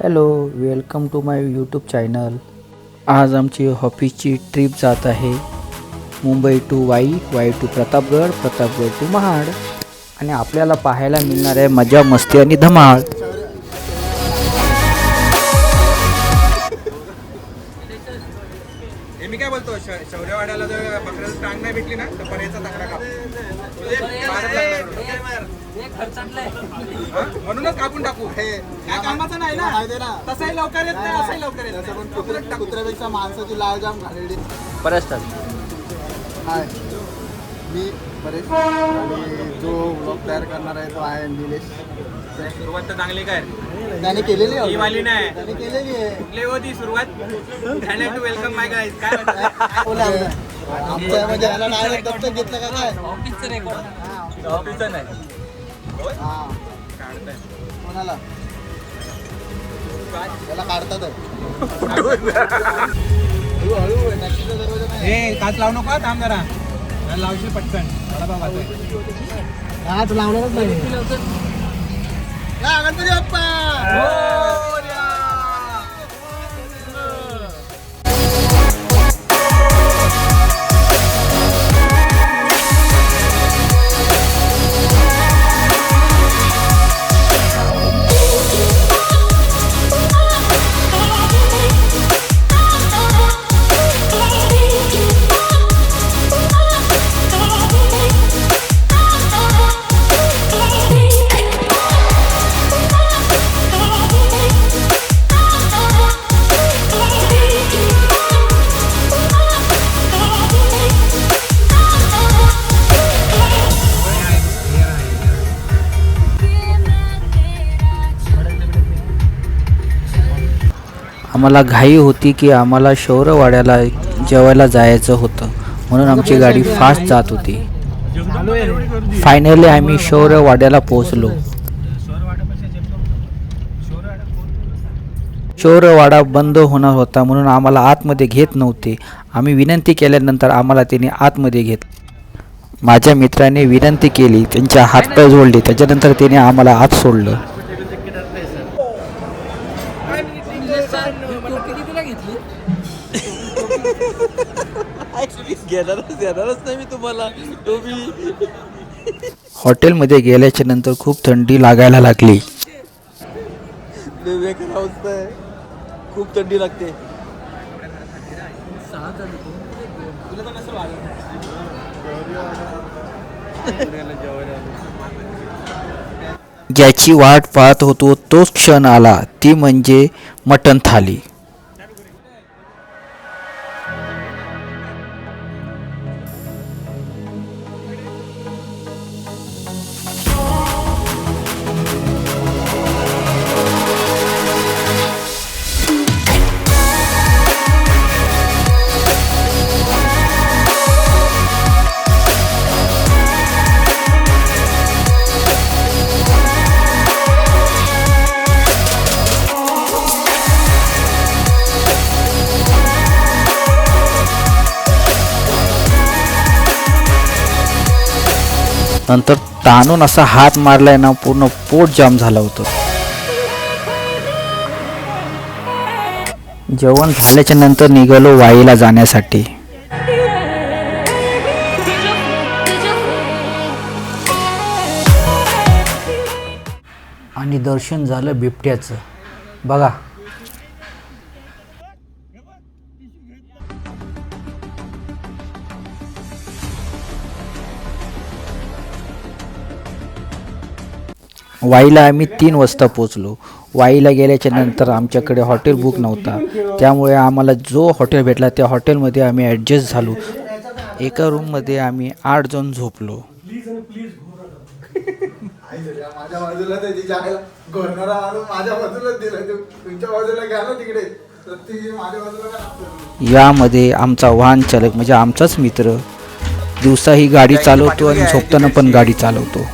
Hello, welcome to my YouTube channel. आज आमची ऑफिसची ट्रिप जात आहे Mumbai to Wai, Wai to Pratapgad, Pratapgad to Mahad. आणि आपल्याला पाहायला मिळणार आहे मजा, मस्ती आणि धमाल. मी काय बोलतो, शौर्यवाड्याला जर बकऱ्याचं टांग नाही भेटली ना तर पर्यायचा तक्रार काप. म्हणूनच कापून टाकू. हे कामाचं नाही ना, तसंही लवकर येत नाही, असंही लवकर येत नाही. कुत्र्यापेक्षा माणसाची लाळ जाम घालेली. परत हाय, मी परेश आणि जो ब्लॉग तयार करणार आहे तो आहे निलेश. सुरुवात तर चांगली काय त्याने केलेली आहे, ही वाली नाही, त्याने केलेली आहे. कुठली होती सुरुवात? To welcome my guys. काय आमच्या म्हणजे याला डायरेक्ट दत्तक घेतलं का काय? ऑफिसचं नाही हा, कोणाला त्याला काढतात. हळू टॅक्सीचा दरवाजा नाही. हे काच लावू नको, थांब जरा. लावशील पटकन. काच लावणारच नाही. गणपती बाप्पा. आम्हाला घाई होती की आम्हाला शौर्यवाड्याला जेवायला जायचं होतं, म्हणून आमची गाडी फास्ट जात होती. फायनली आम्ही शौर्यवाड्याला पोहोचलो. शौर्यवाडा बंद होणार होता म्हणून आम्हाला आतमध्ये घेत नव्हते. आम्ही विनंती केल्यानंतर आम्हाला त्याने आतमध्ये घेतलं. माझ्या मित्राने विनंती केली, त्यांच्या हातपाय जोडले, त्याच्यानंतर त्याने आम्हाला आत सोडलं. घेणारच नाही मी तुम्हाला. हॉटेलमध्ये गेल्याच्या नंतर खूप थंडी लागायला लागली. बेकार अवस्था आहे, खूप थंडी लागते. ज्याची वाट पाहत होतो तोच क्षण आला, ती म्हणजे मटण थाली. नंतर ताणून असा हात मारलाय ना, पूर्ण पोट जाम झालं होतं. जेवण झाल्याच्या नंतर निघालो वाईला जाण्यासाठी. आणि दर्शन झालं बिबट्याचं. बघा, वाईला आम्ही 3 वाजता पोचलो. वाईला गेल्याच्या नंतर आमच्याकडे हॉटेल बुक नव्हता, त्यामुळे आम्हाला जो हॉटेल भेटला त्या हॉटेलमध्ये आम्ही ॲडजस्ट झालो. एका रूममध्ये आम्ही 8 जण झोपलो. माझ्या बाजूला घोरणारा आणून माझ्या बाजूला दिलं, तुमच्या बाजूला घ्या ना तिकडे. तर ती माझ्या बाजूला. यामध्ये आमचा वाहन चालक म्हणजे आमचाच मित्र दिवसाही गाडी चालवतो आणि झोपताना पण गाडी चालवतो.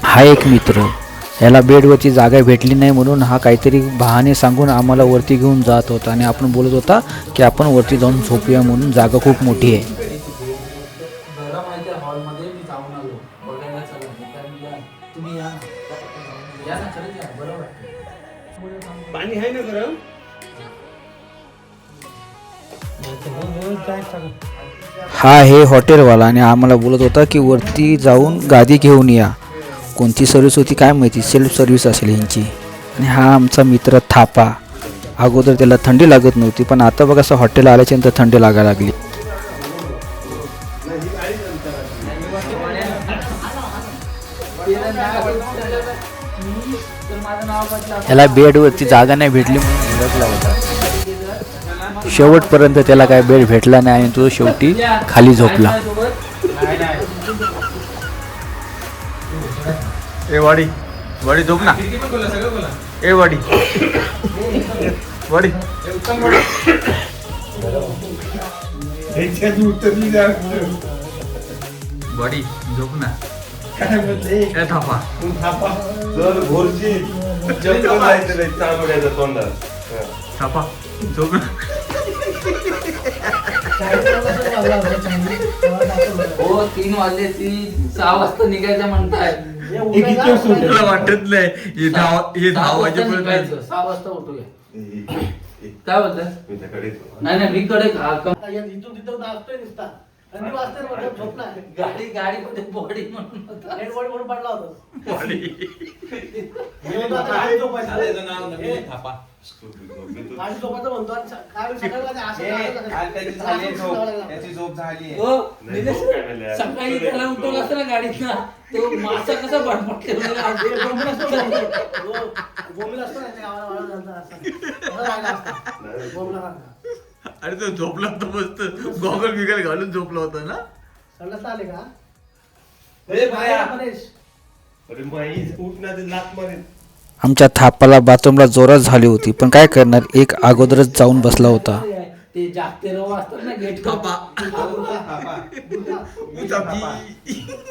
हा एक मित्र ह्याला बेडवरची जागा भेटली नाही म्हणून हा काहीतरी बहाणे सांगून आम्हाला वरती घेऊन जात होता आणि आपण बोलत होता की आपण वरती जाऊन झोपूया म्हणून जागा खूप मोठी आहे. हॉलमध्ये मी जाऊन आलो बघायला चला तुम्ही या ना खरंच या बरोबर पाणी आहे ना गरम. हा आहे हॉटेलवाला आणि आम्हाला बोलत होता की वरती जाऊन गादी घेऊन या. कोणती सर्व्हिस होती काय माहिती, सेल्फ सर्व्हिस असेल यांची. आणि हा आमचा मित्र थापा. अगोदर त्याला थंडी लागत नव्हती पण आता बघा असं हॉटेल आल्याच्यानंतर थंडी लागायला लागली. त्याला बेडवरती जागा नाही भेटली म्हणून भडकला होता. शेवटपर्यंत त्याला काय बेड भेटला नाही आणि तो शेवटी खाली झोपला. ए वाडी वाडी झोप ना. ए वाडी वाडी वाडी झोप ना. काय म्हणते ए थापा जर घोरची चप्पल जायचं नाही चांगल्याचं तोंडात. थापा झोप ना. हो 3 वाजले, 6 वाजता निघायचं म्हणताय. मला वाटत नाही हे 10 वाजेपर्यंत 6 वाजता उठूया. काय बोलताय? मी त्याकडे येतो. नाही मी कडे इथून तिथं नाचतोय नुसता आणि वाजते झोपला गाडीमध्ये बॉडी म्हणून होता. हेडफोन म्हणून पडला होता. वाडी गाडी झोपायचं म्हणतो आणि त्याची झोप झाली. हो, नाही, निलेश, झोप काय झाली? सकाळी त्याला उठवलं असतं ना गाडीत ना, तो मासा कसा बडबड ठेवलेला बोंबील असतो ना त्या गावाला वाळत घालतात असं. तसा राहिला असता. बोंबला राहता. अरे तो झोपला होता मस्त. गॉगल बिगल घालून झोपला होता ना. संडासला आले का? ए बाया. गणेश. अरे माई उठणार ते लात मारेल. आमच्या थापाला बाथरूमला जोरात झाली होती पण काय करणार, एक अगोदरच जाऊन बसला होता. ते जागते रवा असतात ना गेट थापा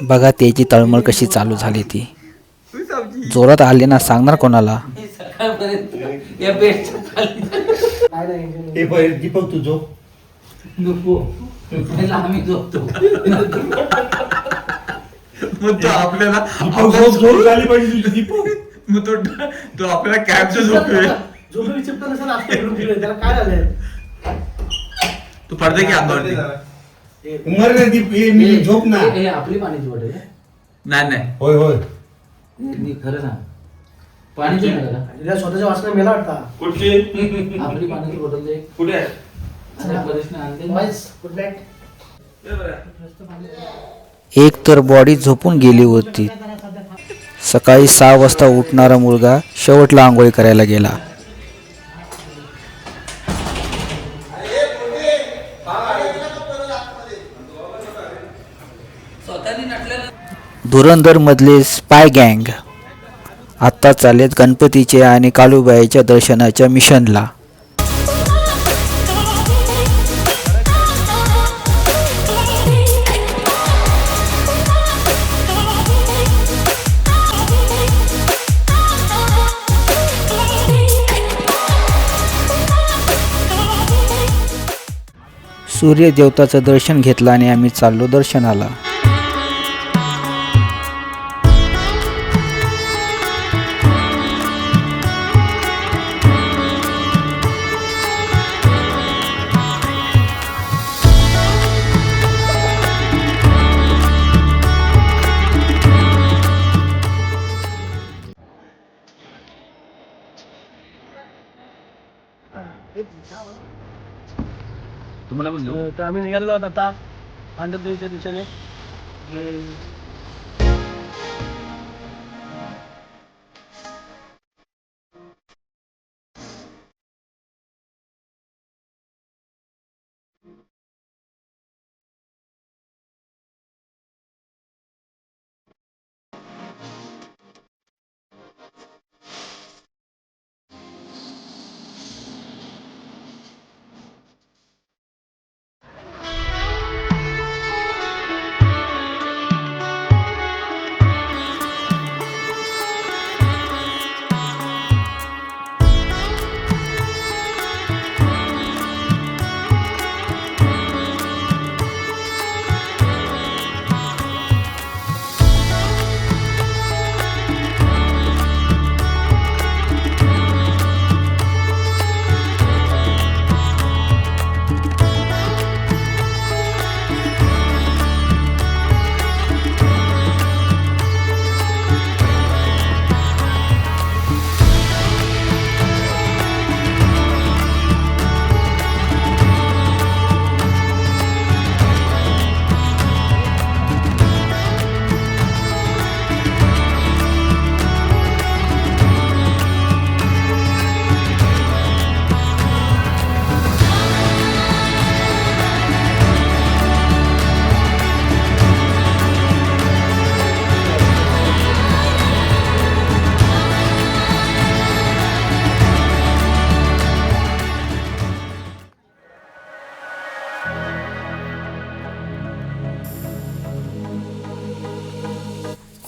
बघा त्याची तळमळ कशी चालू झाली ती. तू सावजी जोरात आले ना सांगणार कोणाला. सकाळपर्यंत या बेडच्या खाली काय नाही. ए बाई दीपक तू झोप. नको पहिला आम्ही झोपतो. मग तो आपल्याला झोप झाली पाहिजे तुझी दीपक. मग तो आपल्याला कॅबचं झोपवे. झोपेली चिपटा नसेल असते इकडून तिकडे. त्याला काय झालंय? तू पडते की अंगावरती. मर रे दीप ए मी झोप ना. हे आपली पाण्याची बॉटल आहे. नाही होय होय. मी खरं सांग, पाण्याची नाही का? तिला स्वतःच्या वाचना मेला वाटता. कुठची आपली पाण्याची बॉटल दे. कुठे आहे? अरे परेशने आणली ना. वाईस गुड नाईट. एक तर बॉडी झोपून गेली होती. सकाळी 6 वाजता उठणारा मुलगा शेवटला आंघोळी करायला गेला. स्वतःनी नटलेलं. धुरंधर मधले स्पाय गँग आत्ता चालेत गणपतीचे आणि कालूबाईच्या दर्शनाच्या मिशनला. सूर्यदेवताचं दर्शन घेतलं आणि आम्ही चाललो दर्शनाला. तर आम्ही निघालो आता पांढरदेवीच्या दिशेने.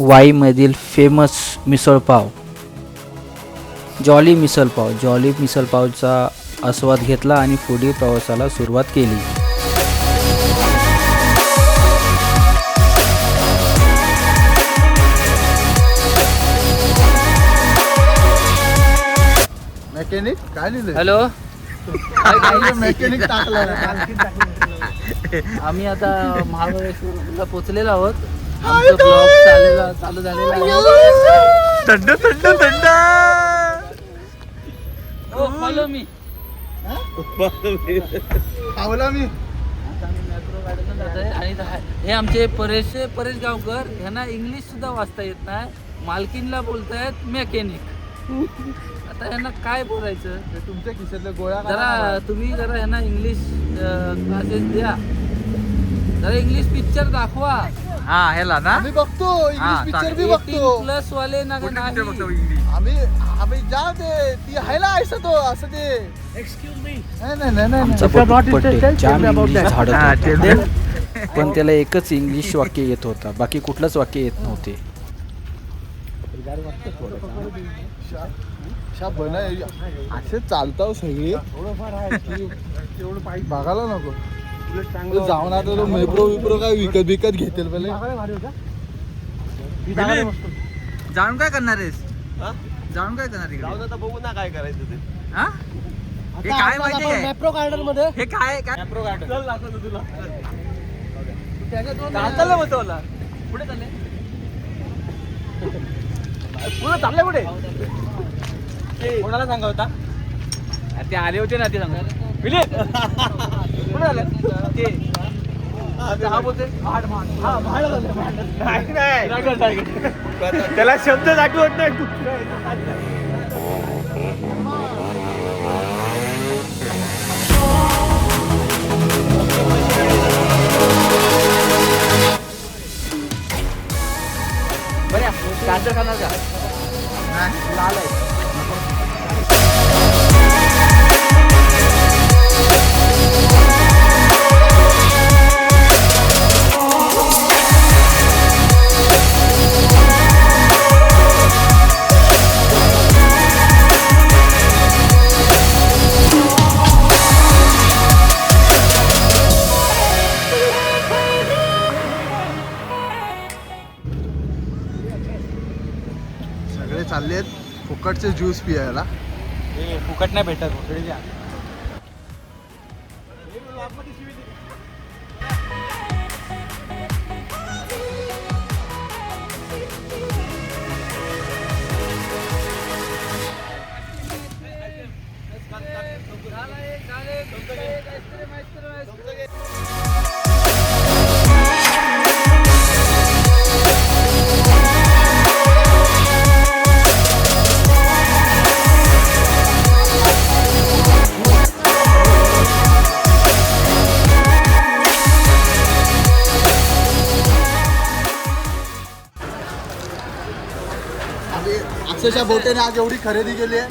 वाईमधील फेमस मिसळपाव जॉली मिसळपावचा आस्वाद घेतला आणि पुढील प्रवासाला सुरुवात केली. मेकॅनिक काय लिहिलंय? हॅलो मेकॅनिक टाकला आम्ही आता महाबळेश्वरला पोहोचलेलो आहोत. आमचा ब्लॉग चालू झालेला आहे. थंड थंड थंड. हो, follow me. पावला मी आता आम्ही मेट्रो गाडीतून जात आहे आणि हे आमचे परेश गावकर, ह्यांना इंग्लिश सुद्धा वाचता येत नाही. मालकीनला बोलतायत मेकॅनिक. आता ह्यांना काय बोलायचं? तुमच्या खिशातल्या गोळ्या जरा तुम्ही जरा ह्यांना इंग्लिश क्लासेस द्या. जरा इंग्लिश पिक्चर दाखवा. हा ह्याला ना आम्ही बघतो इंग्लिश पिक्चर बी बघतो 18+ वाले ना कुठे नाही. picture बघतो इंग्लिश? आम्ही जा ते ती हायला ऐसा तो असं ते नाही आमचा बटू पटेल जाम इंग्लिश झाडत हा, होता. पण त्याला एकच इंग्लिश वाक्य येत होता, बाकी कुठलंच वाक्य येत नव्हते. असे चालताव सगळे बघायला नको तो जाऊन आता तो मेप्रो विप्रो काय विकत घेतील पहिले. जाऊन काय करणार आहेस? जाऊन काय करणार इकडे? बघू ना काय करायचं ते. हा? हे काय माहिती आहे? मेट्रो गार्डन मध्ये हे काय काय मेट्रो गार्डन चल दाखवतो तुला. चाललं बसवला. पुढे चालले पुढे चाललंय कुठे? कोणाला सांगा होता? ते आले होते ना, ते सांगा. कुठे आले ते? हा बोलते त्याला शब्द आठवत नाही. बऱ्या गाजर खाणार का? लाल आहे. सगळे चाललेत फुकटचे ज्यूस पियायला. फुकट नाही भेटत. अक्षरशः बोटेने आज एवढी खरेदी केली आहे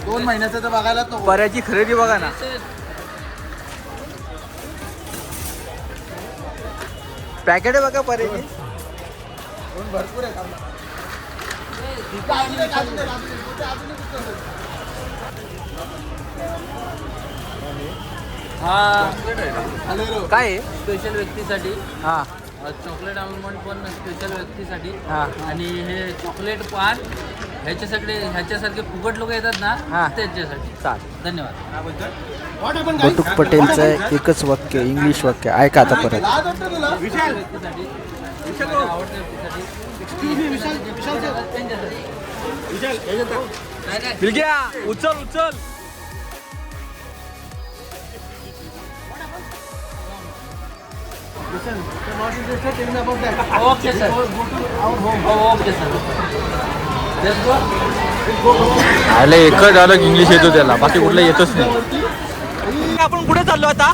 2 महिन्याचं तर बघायलाच नको. पर्याची खरेदी बघा ना. पॅकेट बघा पर्याची. भरपूर आहे हा काय आहे? स्पेशल व्यक्तीसाठी हा चॉकलेट आलमंड पण स्पेशल व्यक्तीसाठी. हा. आणि हे चॉकलेट पान ह्याच्यासारखे फुकट लोक येतात ना, हा. त्यांच्यासाठी. चाल. धन्यवाद. बटू पटेलचं एकच वाक्य इंग्लिश वाक्य ऐका आता परत. लाज वाटतं तुला? व्यक्तीसाठी आवडत्या व्यक्तीसाठी त्यांच्यासाठी. बिलग्या उचल उचल. Okay sir. Okay sir. आयला एकच अलग इंग्लिश येतो त्याला, बाकी कुठलं येतच नाही. आपण कुठे चाललो आता?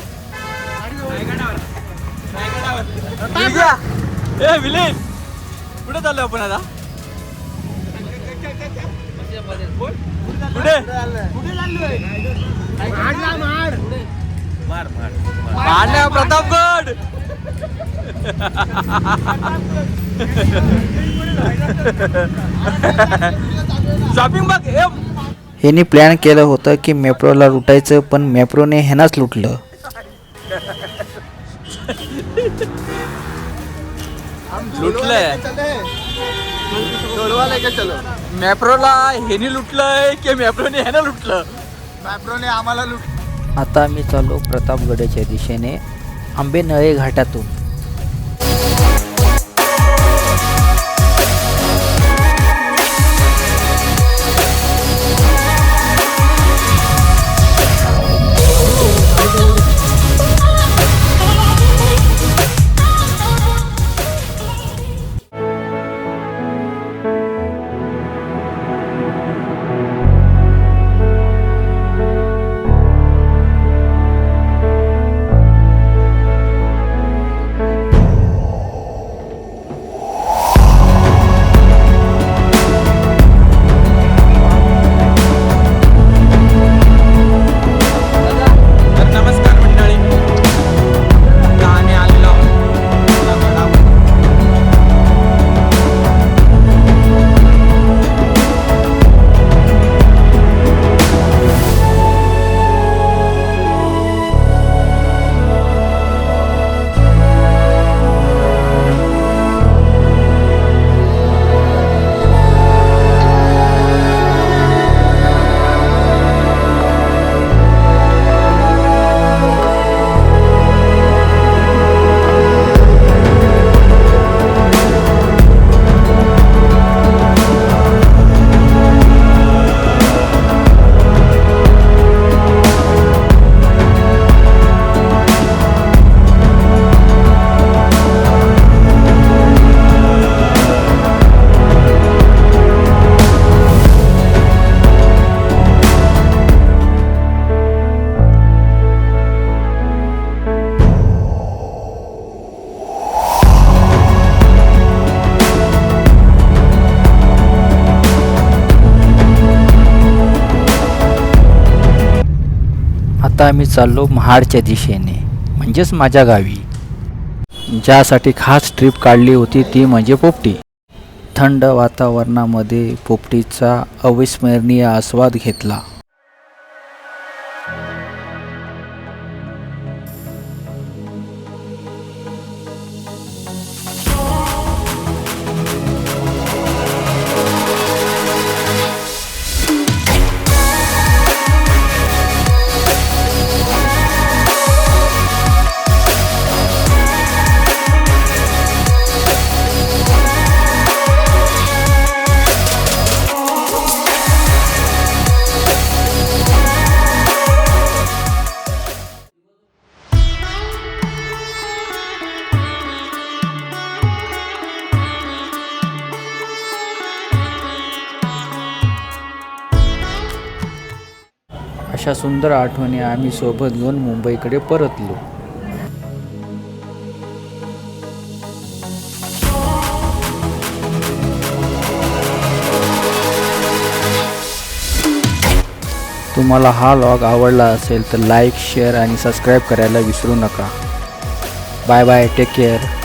बिलग्या, ए विलेन कुठे चाललो आपण आता? कुठे? मांड्या प्रतापगड. शॉपिंग बघ. ह्यांनी प्लॅन केलं होतं की मेप्रोला लुटायचं, पण मेप्रोने ह्यांनाच लुटलं. लुटलंय तोडवा लेके चलो. मॅप्रोला ह्यानी लुटलंय की मॅप्रोने ह्यानं लुटलं. मॅप्रोने आम्हाला लुट. आता आम्ही चाललो प्रतापगडाच्या दिशेने आंबेनळे घाटातून. तर नमस्कार मंडळी, आता आम्ही आलेलो आहोत. आता आम्ही चाललो महाडच्या दिशेने, म्हणजेच माझ्या गावी. ज्यासाठी खास ट्रिप काढली होती ती म्हणजे पोपटी. थंड वातावरणामध्ये पोपटीचा अविस्मरणीय आस्वाद घेतला. अशा सुंदर आठवणी आम्ही सोबत घेऊन मुंबईकडे परतलो. तुम्हाला हा व्लॉग आवडला असेल तर लाईक, शेअर आणि सबस्क्राईब करायला विसरू नका. Bye bye, take care.